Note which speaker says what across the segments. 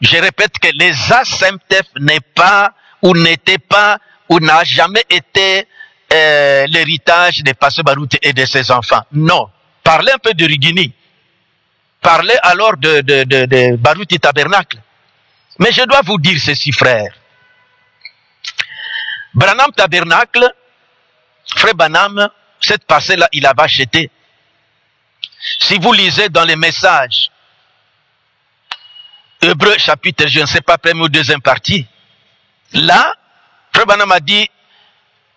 Speaker 1: Je répète que les ASEMTEF n'est pas, ou n'était pas, ou n'a jamais été l'héritage des Pasteur Baruti et de ses enfants. Non. Parlez un peu de Rigini. Parlez alors de Baruti Tabernacle. Mais je dois vous dire ceci, frère. Branham Tabernacle, frère Branham, cette parcelle-là, il avait acheté. Si vous lisez dans les messages, Hébreux chapitre, je ne sais pas, première ou deuxième partie, là, frère Branham a dit,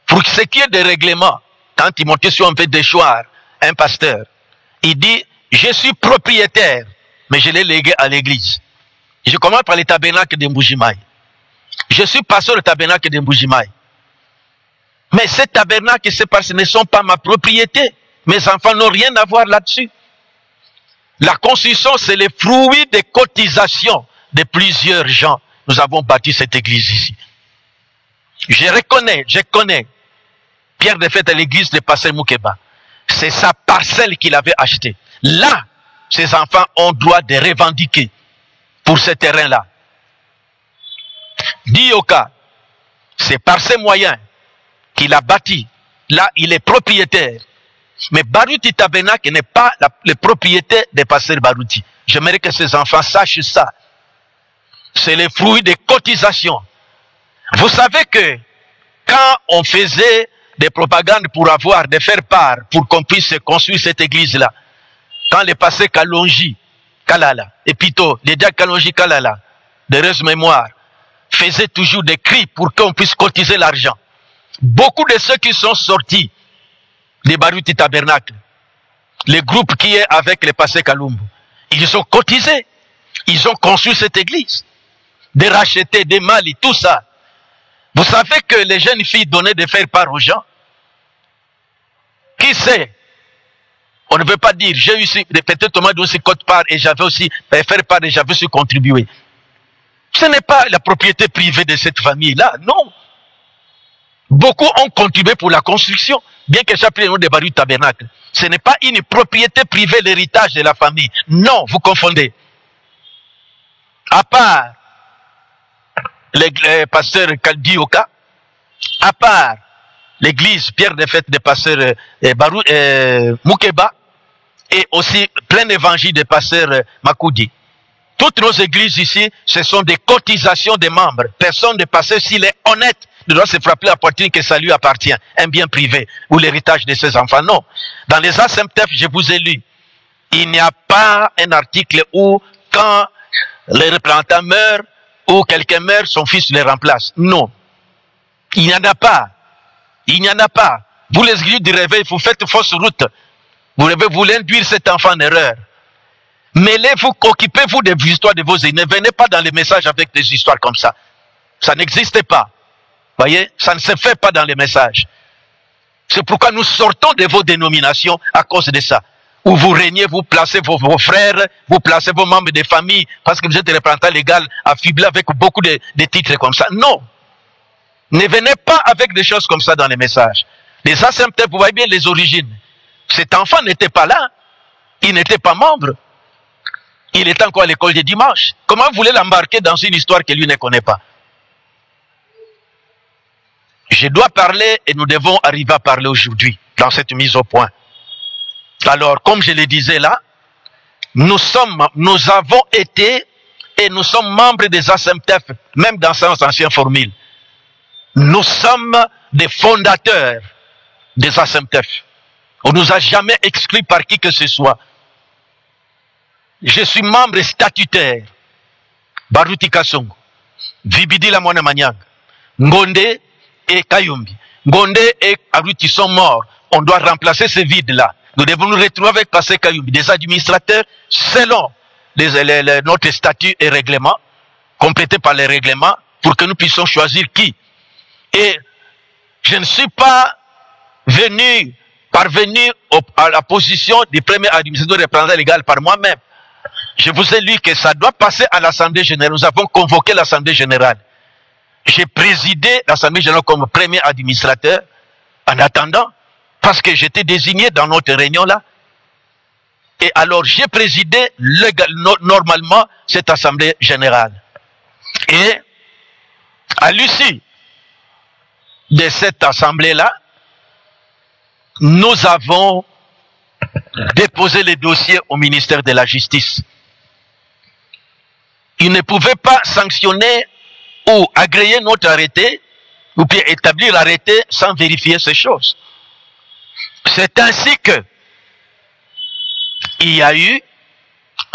Speaker 1: pour ce qui est des règlements, quand il montait sur un peu d'échoir, un pasteur, il dit, je suis propriétaire, mais je l'ai légué à l'église. Je commence par les tabernacles de Mbujimaï. Je suis pasteur du tabernacle de Mbujimaï. Mais ces tabernacles, ce ne sont pas ma propriété. Mes enfants n'ont rien à voir là-dessus. La construction, c'est le fruit des cotisations de plusieurs gens. Nous avons bâti cette église ici. Je connais Pierre de Fête à l'église de Pasteur Moukeba. C'est sa parcelle qu'il avait achetée. Là, ses enfants ont droit de revendiquer pour ce terrain-là. Dioka, c'est par ses moyens qu'il a bâti. Là, il est propriétaire. Mais Baruti Tabernacle n'est pas la propriété des pasteurs Baruti. J'aimerais que ces enfants sachent ça. C'est le fruit des cotisations. Vous savez que quand on faisait des propagandes pour de faire part, pour qu'on puisse construire cette église-là, quand les pasteurs Kalonji, Kalala, et Pito, les diacres Kalonji, Kalala, d'heureuse mémoire, faisaient toujours des cris pour qu'on puisse cotiser l'argent. Beaucoup de ceux qui sont sortis des Baruti Tabernacle, le groupe qui est avec les pasteurs Kalumbu, ils ont cotisé, ils ont construit cette église, des rachetés, des malis, tout ça. Vous savez que les jeunes filles donnaient de faire part aux gens? Qui sait? On ne veut pas dire, j'ai eu peut-être Thomas aussi code part et j'avais aussi faire part et j'avais aussi contribué. Ce n'est pas la propriété privée de cette famille-là, non. Beaucoup ont contribué pour la construction, bien que j'appelle le nom de Baruti Tabernacle. Ce n'est pas une propriété privée, l'héritage de la famille. Non, vous confondez. À part les pasteurs Kaldioka, à part l'église Pierre de Fête des pasteurs Moukeba, et aussi plein évangile des pasteurs Makoudi. Toutes nos églises ici, ce sont des cotisations des membres. Personne ne passe s'il est honnête, ne doit se frapper la poitrine que ça lui appartient, un bien privé, ou l'héritage de ses enfants. Non. Dans les ASEMTEF, je vous ai lu, il n'y a pas un article où, quand le représentant meurt, ou quelqu'un meurt, son fils le remplace. Non. Il n'y en a pas. Il n'y en a pas. Vous les églises du réveil, vous faites fausse route. Vous voulez induire cet enfant en erreur. Mêlez-vous, occupez-vous des histoires de vos aînés. Ne venez pas dans les messages avec des histoires comme ça. Ça n'existe pas. Voyez, ça ne se fait pas dans les messages. C'est pourquoi nous sortons de vos dénominations à cause de ça. Où vous régnez, vous placez vos frères, vous placez vos membres de famille, parce que vous êtes représentant légal, affublé avec beaucoup de titres comme ça. Non. Ne venez pas avec des choses comme ça dans les messages. Les ASEMTEF, vous voyez bien les origines. Cet enfant n'était pas là. Il n'était pas membre. Il était encore à l'école de dimanche. Comment vous voulez l'embarquer dans une histoire que lui ne connaît pas? Je dois parler et nous devons arriver à parler aujourd'hui, dans cette mise au point. Alors, comme je le disais là, nous avons été et nous sommes membres des ASEMTEF, même dans ces anciennes formules. Nous sommes des fondateurs des ASEMTEF. On ne nous a jamais exclus par qui que ce soit. Je suis membre statutaire. Baruti Kasongo, Vibidi la Mwana Manyang, Ngonde et Kayumbi. Ngonde et Aruti sont morts. On doit remplacer ce vide-là. Nous devons nous retrouver avec Pasteur Kayumbi, des administrateurs selon notre statut et règlement, complétés par les règlements, pour que nous puissions choisir qui. Et je ne suis pas parvenu à la position du premier administrateur représentant légal par moi-même. Je vous ai lu que ça doit passer à l'Assemblée générale. Nous avons convoqué l'Assemblée générale. J'ai présidé l'Assemblée générale comme premier administrateur en attendant, parce que j'étais désigné dans notre réunion là. Et alors j'ai présidé normalement cette Assemblée générale. Et à l'issue de cette assemblée-là, nous avons déposé les dossiers au ministère de la Justice. Ils ne pouvaient pas sanctionner ou agréer notre arrêté, ou bien établir l'arrêté sans vérifier ces choses. C'est ainsi que il y a eu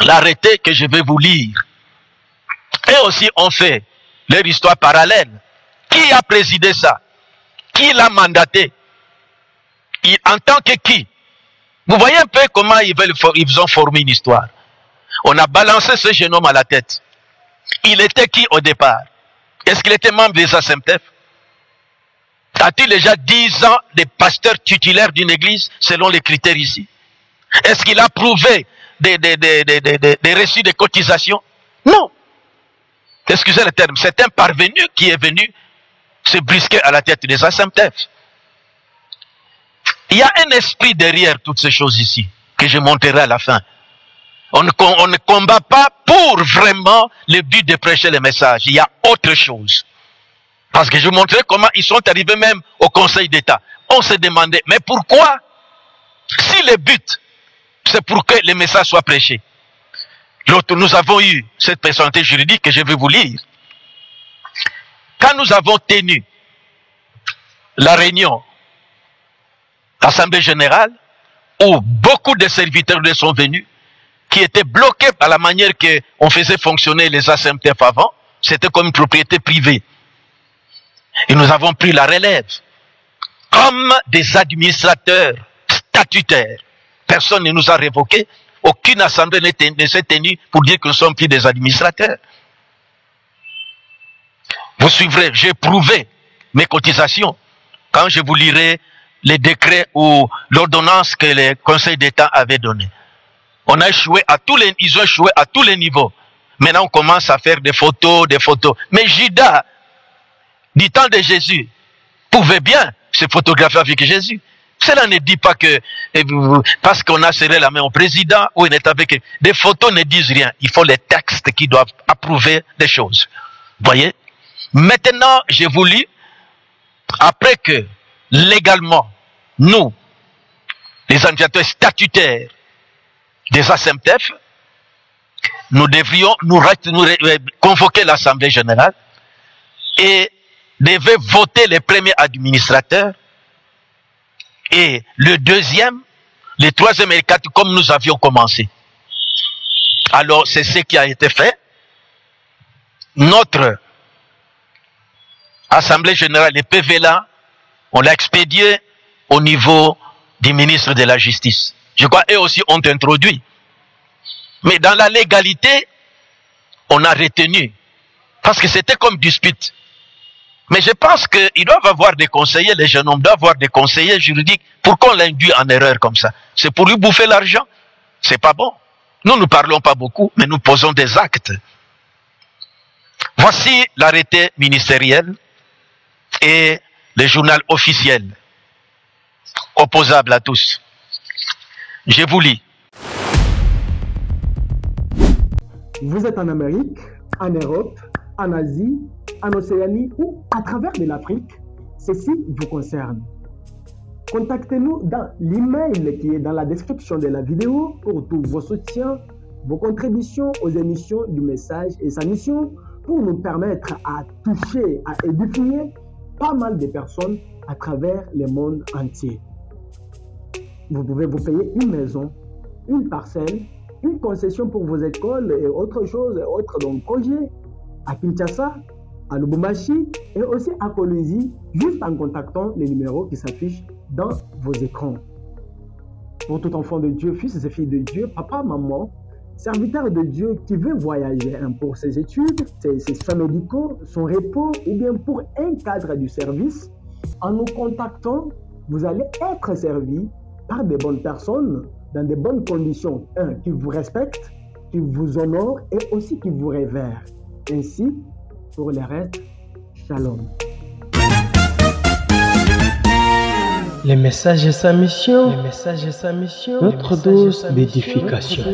Speaker 1: l'arrêté que je vais vous lire. Et aussi on fait leur histoire parallèle. Qui a présidé ça? Qui l'a mandaté? En tant que qui? Vous voyez un peu comment ils ont formé une histoire. On a balancé ce jeune homme à la tête. Il était qui au départ? Est-ce qu'il était membre des ASEMTEF? A-t-il déjà 10 ans de pasteur titulaire d'une église selon les critères ici? Est-ce qu'il a prouvé des reçus de cotisation? Non. Excusez le terme. C'est un parvenu qui est venu se brisquer à la tête des ASEMTEF. Il y a un esprit derrière toutes ces choses ici, que je montrerai à la fin. On ne combat pas pour vraiment le but de prêcher le message. Il y a autre chose. Parce que je vous montrerai comment ils sont arrivés même au Conseil d'État. On se demandait, mais pourquoi? Si le but, c'est pour que le message soit prêché. L'autre, nous avons eu cette personnalité juridique que je vais vous lire. Quand nous avons tenu la réunion, l'Assemblée générale, où beaucoup de serviteurs sont venus, qui étaient bloqués par la manière qu'on faisait fonctionner les ASEMTEF avant, c'était comme une propriété privée. Et nous avons pris la relève, comme des administrateurs statutaires. Personne ne nous a révoqué, aucune assemblée ne s'est tenue pour dire que nous sommes plus des administrateurs. Vous suivrez, j'ai prouvé mes cotisations quand je vous lirai les décrets ou l'ordonnance que le Conseil d'État avait donnée. On a échoué ils ont échoué à tous les niveaux. Maintenant, on commence à faire des photos. Mais Judas, du temps de Jésus, pouvait bien se photographier avec Jésus. Cela ne dit pas que, parce qu'on a serré la main au président, ou il est avec... Des photos ne disent rien. Il faut les textes qui doivent approuver des choses. Voyez? Maintenant, j'ai voulu, après que, légalement, nous, les administrateurs statutaires des ASEMTEF, nous devrions nous convoquer l'Assemblée générale et devait voter les premiers administrateurs et le deuxième, le troisième et le quatrième comme nous avions commencé. Alors c'est ce qui a été fait. Notre Assemblée générale, le PV là, on l'a expédié au niveau du ministre de la Justice. Je crois eux aussi ont introduit. Mais dans la légalité, on a retenu. Parce que c'était comme dispute. Mais je pense qu'ils doivent avoir des conseillers, les jeunes hommes doivent avoir des conseillers juridiques. Pourquoi on l'induit en erreur comme ça? C'est pour lui bouffer l'argent? C'est pas bon. Nous ne parlons pas beaucoup, mais nous posons des actes. Voici l'arrêté ministériel et le journal officiel, opposable à tous. Je vous lis.
Speaker 2: Vous êtes en Amérique, en Europe, en Asie, en Océanie ou à travers de l'Afrique, ceci vous concerne. Contactez-nous dans l'email qui est dans la description de la vidéo pour tous vos soutiens, vos contributions aux émissions du message et sa mission pour nous permettre à toucher, à édifier pas mal de personnes à travers le monde entier. Vous pouvez vous payer une maison, une parcelle, une concession pour vos écoles et autre chose, autres donc projets à Kinshasa, à Lubumbashi et aussi à Kolwezi, juste en contactant les numéros qui s'affichent dans vos écrans. Pour tout enfant de Dieu, fils et filles de Dieu, papa, maman, serviteur de Dieu qui veut voyager pour ses études, ses soins médicaux, son repos ou bien pour un cadre du service, en nous contactant, vous allez être servi par des bonnes personnes, dans de bonnes conditions, qui vous respectent, qui vous honorent et aussi qui vous révèrent. Ainsi, pour le reste, shalom.
Speaker 3: Le message et sa mission, notre dose d'édification.